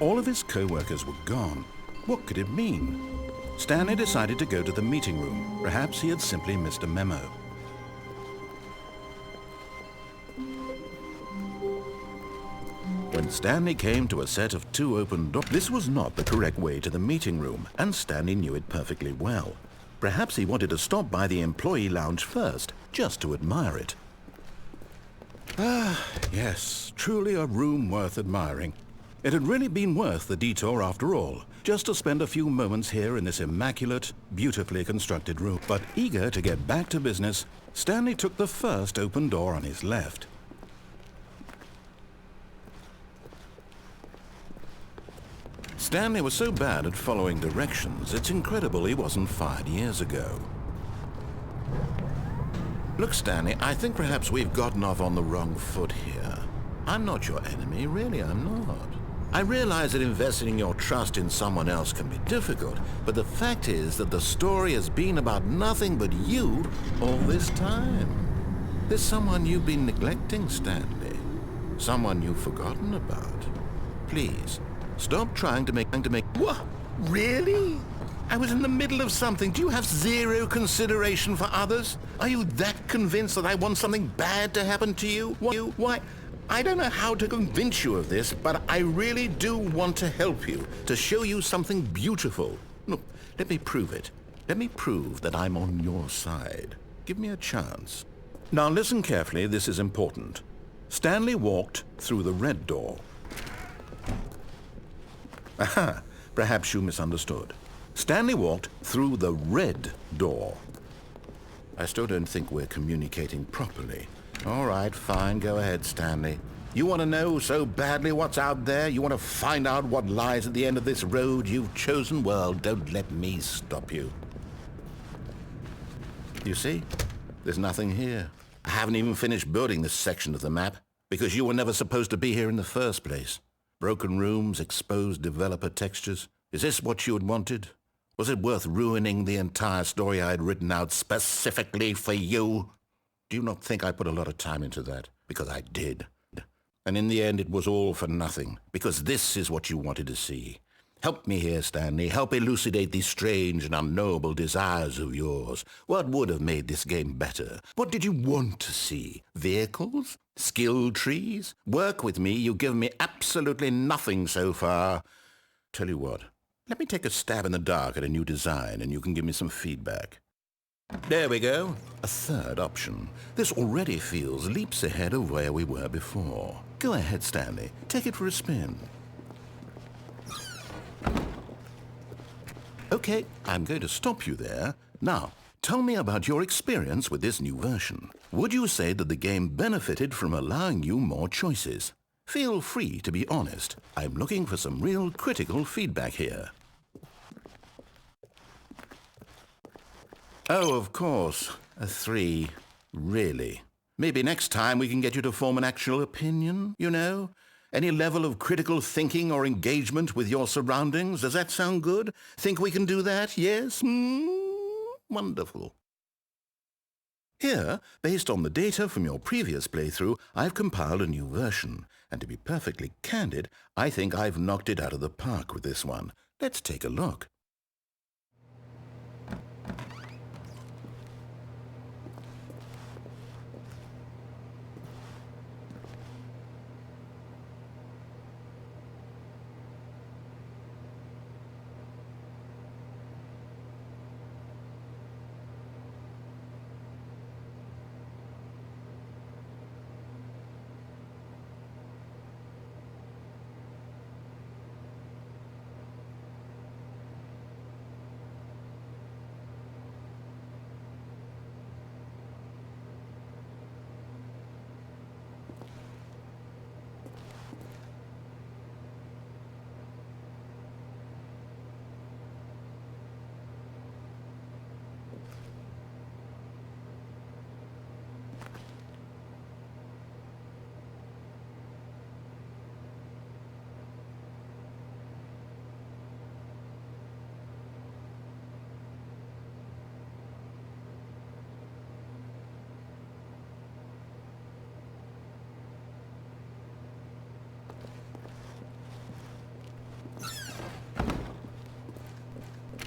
All of his co-workers were gone. What could it mean? Stanley decided to go to the meeting room. Perhaps he had simply missed a memo. When Stanley came to a set of 2 open doors, this was not the correct way to the meeting room, and Stanley knew it perfectly well. Perhaps he wanted to stop by the employee lounge first, just to admire it. Ah, yes, truly a room worth admiring. It had really been worth the detour after all, just to spend a few moments here in this immaculate, beautifully constructed room. But eager to get back to business, Stanley took the first open door on his left. Stanley was so bad at following directions, it's incredible he wasn't fired years ago. Look, Stanley, I think perhaps we've gotten off on the wrong foot here. I'm not your enemy, really, I'm not. I realize that investing your trust in someone else can be difficult, but the fact is that the story has been about nothing but you all this time. There's someone you've been neglecting, Stanley. Someone you've forgotten about. Please, stop trying to make... What? Really? I was in the middle of something. Do you have zero consideration for others? Are you that convinced that I want something bad to happen to you? Why? I don't know how to convince you of this, but I really do want to help you, to show you something beautiful. Look, let me prove it. Let me prove that I'm on your side. Give me a chance. Now listen carefully, this is important. Stanley walked through the red door. Aha, perhaps you misunderstood. Stanley walked through the red door. I still don't think we're communicating properly. All right, fine, go ahead, Stanley. You want to know so badly what's out there? You want to find out what lies at the end of this road you've chosen? Well, don't let me stop you. You see? There's nothing here. I haven't even finished building this section of the map, because you were never supposed to be here in the first place. Broken rooms, exposed developer textures. Is this what you had wanted? Was it worth ruining the entire story I had written out specifically for you? Do you not think I put a lot of time into that? Because I did. And in the end, it was all for nothing, because this is what you wanted to see. Help me here, Stanley. Help elucidate these strange and unknowable desires of yours. What would have made this game better? What did you want to see? Vehicles? Skill trees? Work with me. You've given me absolutely nothing so far. Tell you what, let me take a stab in the dark at a new design, and you can give me some feedback. There we go. A third option. This already feels leaps ahead of where we were before. Go ahead, Stanley. Take it for a spin. Okay, I'm going to stop you there. Now, tell me about your experience with this new version. Would you say that the game benefited from allowing you more choices? Feel free to be honest. I'm looking for some real critical feedback here. Oh, of course. A 3. Really. Maybe next time we can get you to form an actual opinion, you know? Any level of critical thinking or engagement with your surroundings. Does that sound good? Think we can do that? Yes? Wonderful. Here, based on the data from your previous playthrough, I've compiled a new version. And to be perfectly candid, I think I've knocked it out of the park with this one. Let's take a look.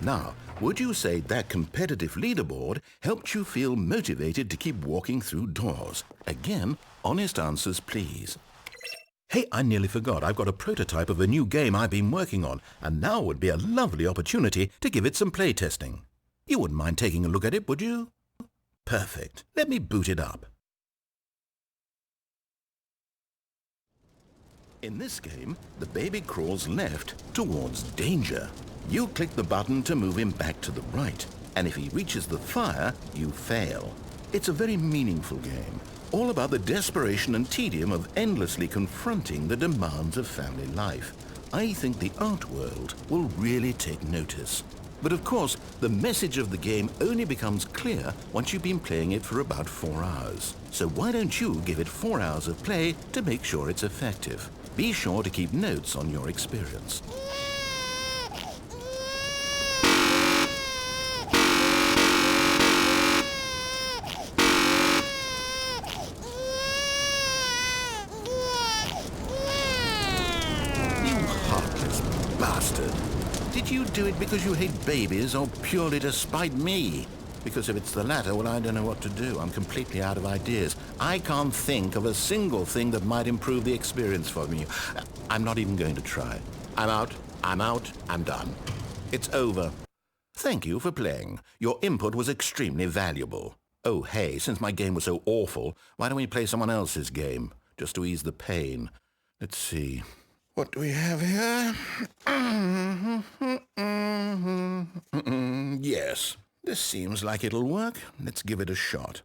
Now, would you say that competitive leaderboard helped you feel motivated to keep walking through doors? Again, honest answers, please. Hey, I nearly forgot. I've got a prototype of a new game I've been working on, and now would be a lovely opportunity to give it some playtesting. You wouldn't mind taking a look at it, would you? Perfect. Let me boot it up. In this game, the baby crawls left towards danger. You click the button to move him back to the right, and if he reaches the fire, you fail. It's a very meaningful game, all about the desperation and tedium of endlessly confronting the demands of family life. I think the art world will really take notice. But of course, the message of the game only becomes clear once you've been playing it for about 4 hours. So why don't you give it 4 hours of play to make sure it's effective? Be sure to keep notes on your experience. You heartless bastard. Did you do it because you hate babies or purely to spite me? Because if it's the latter, well, I don't know what to do. I'm completely out of ideas. I can't think of a single thing that might improve the experience for me. I'm not even going to try. I'm out, I'm done. It's over. Thank you for playing. Your input was extremely valuable. Oh, hey, since my game was so awful, why don't we play someone else's game, just to ease the pain? Let's see. What do we have here? Yes. This seems like it'll work. Let's give it a shot.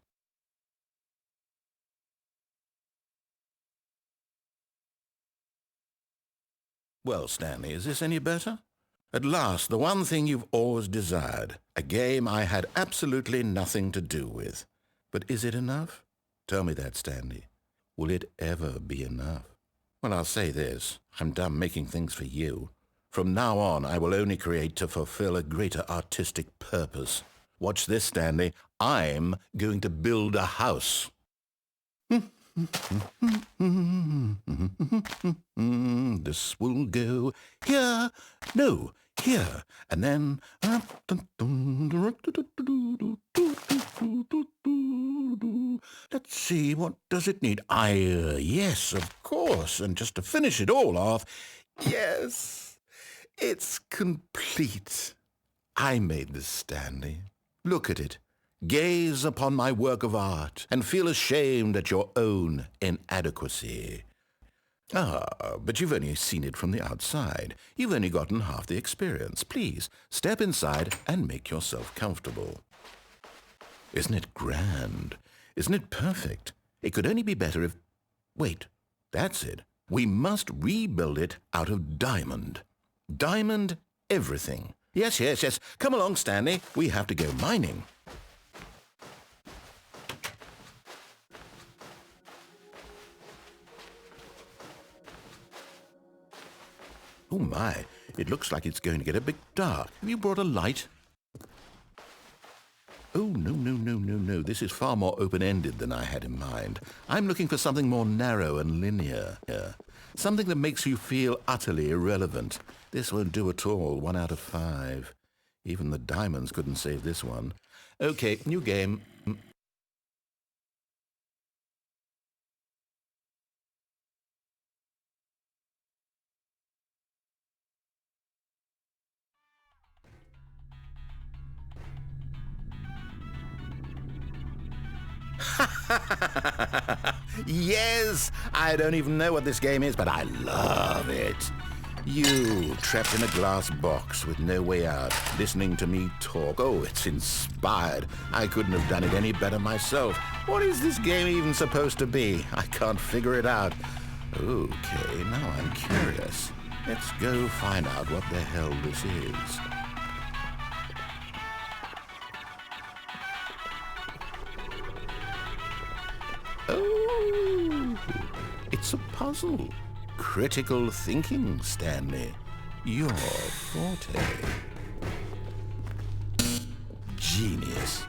Well, Stanley, is this any better? At last, the one thing you've always desired. A game I had absolutely nothing to do with. But is it enough? Tell me that, Stanley. Will it ever be enough? Well, I'll say this. I'm done making things for you. From now on, I will only create to fulfill a greater artistic purpose. Watch this, Stanley. I'm going to build a house. This will go here, no, here, and then... Let's see, what does it need? Yes, of course, and just to finish it all off, yes, it's complete. I made this, Stanley. Look at it. Gaze upon my work of art and feel ashamed at your own inadequacy. Ah, but you've only seen it from the outside. You've only gotten half the experience. Please, step inside and make yourself comfortable. Isn't it grand? Isn't it perfect? It could only be better if... Wait, that's it. We must rebuild it out of diamond. Diamond everything. Yes. Come along, Stanley. We have to go mining. Oh my, it looks like it's going to get a bit dark. Have you brought a light? Oh, no. This is far more open-ended than I had in mind. I'm looking for something more narrow and linear here. Something that makes you feel utterly irrelevant. This won't do at all. 1 out of 5. Even the diamonds couldn't save this one. Okay, new game. Yes! I don't even know what this game is, but I love it. You, trapped in a glass box with no way out, listening to me talk. Oh, it's inspired. I couldn't have done it any better myself. What is this game even supposed to be? I can't figure it out. Okay, now I'm curious. Let's go find out what the hell this is. Oh, it's a puzzle. Critical thinking, Stanley. Your forte. Genius.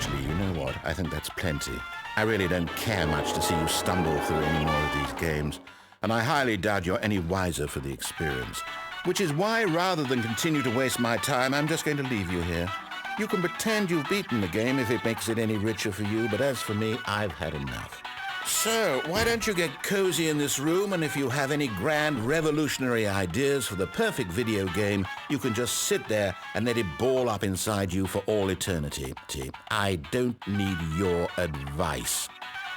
Actually, you know what? I think that's plenty. I really don't care much to see you stumble through any more of these games, and I highly doubt you're any wiser for the experience. Which is why, rather than continue to waste my time, I'm just going to leave you here. You can pretend you've beaten the game if it makes it any richer for you, but as for me, I've had enough. So, why don't you get cozy in this room, and if you have any grand revolutionary ideas for the perfect video game, you can just sit there and let it ball up inside you for all eternity. I don't need your advice.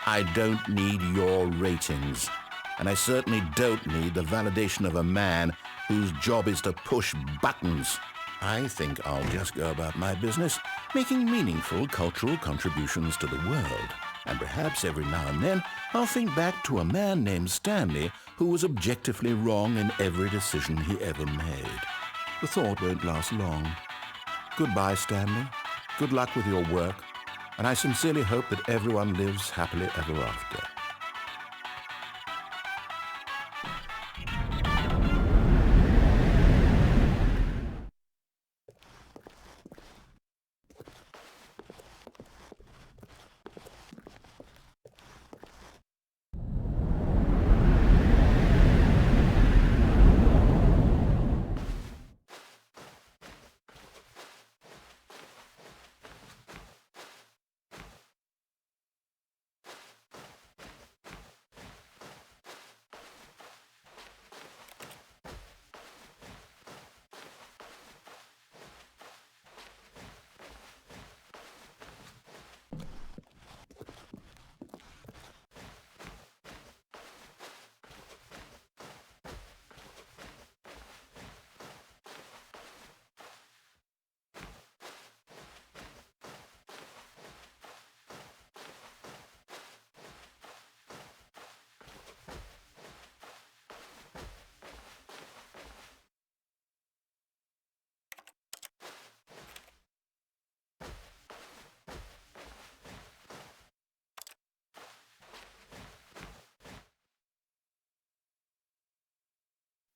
I don't need your ratings. And I certainly don't need the validation of a man whose job is to push buttons. I think I'll just go about my business, making meaningful cultural contributions to the world. And perhaps every now and then, I'll think back to a man named Stanley who was objectively wrong in every decision he ever made. The thought won't last long. Goodbye, Stanley. Good luck with your work, and I sincerely hope that everyone lives happily ever after.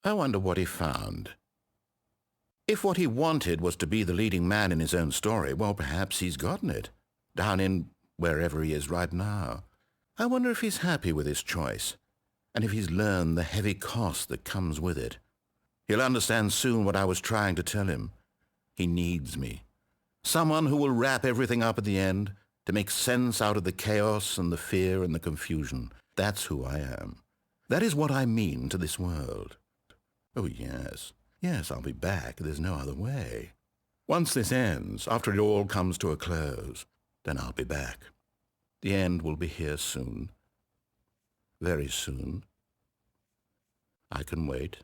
I wonder what he found. If what he wanted was to be the leading man in his own story, well, perhaps he's gotten it, down in wherever he is right now. I wonder if he's happy with his choice, and if he's learned the heavy cost that comes with it. He'll understand soon what I was trying to tell him. He needs me. Someone who will wrap everything up at the end, to make sense out of the chaos and the fear and the confusion. That's who I am. That is what I mean to this world. Oh, yes. Yes, I'll be back. There's no other way. Once this ends, after it all comes to a close, then I'll be back. The end will be here soon. Very soon. I can wait.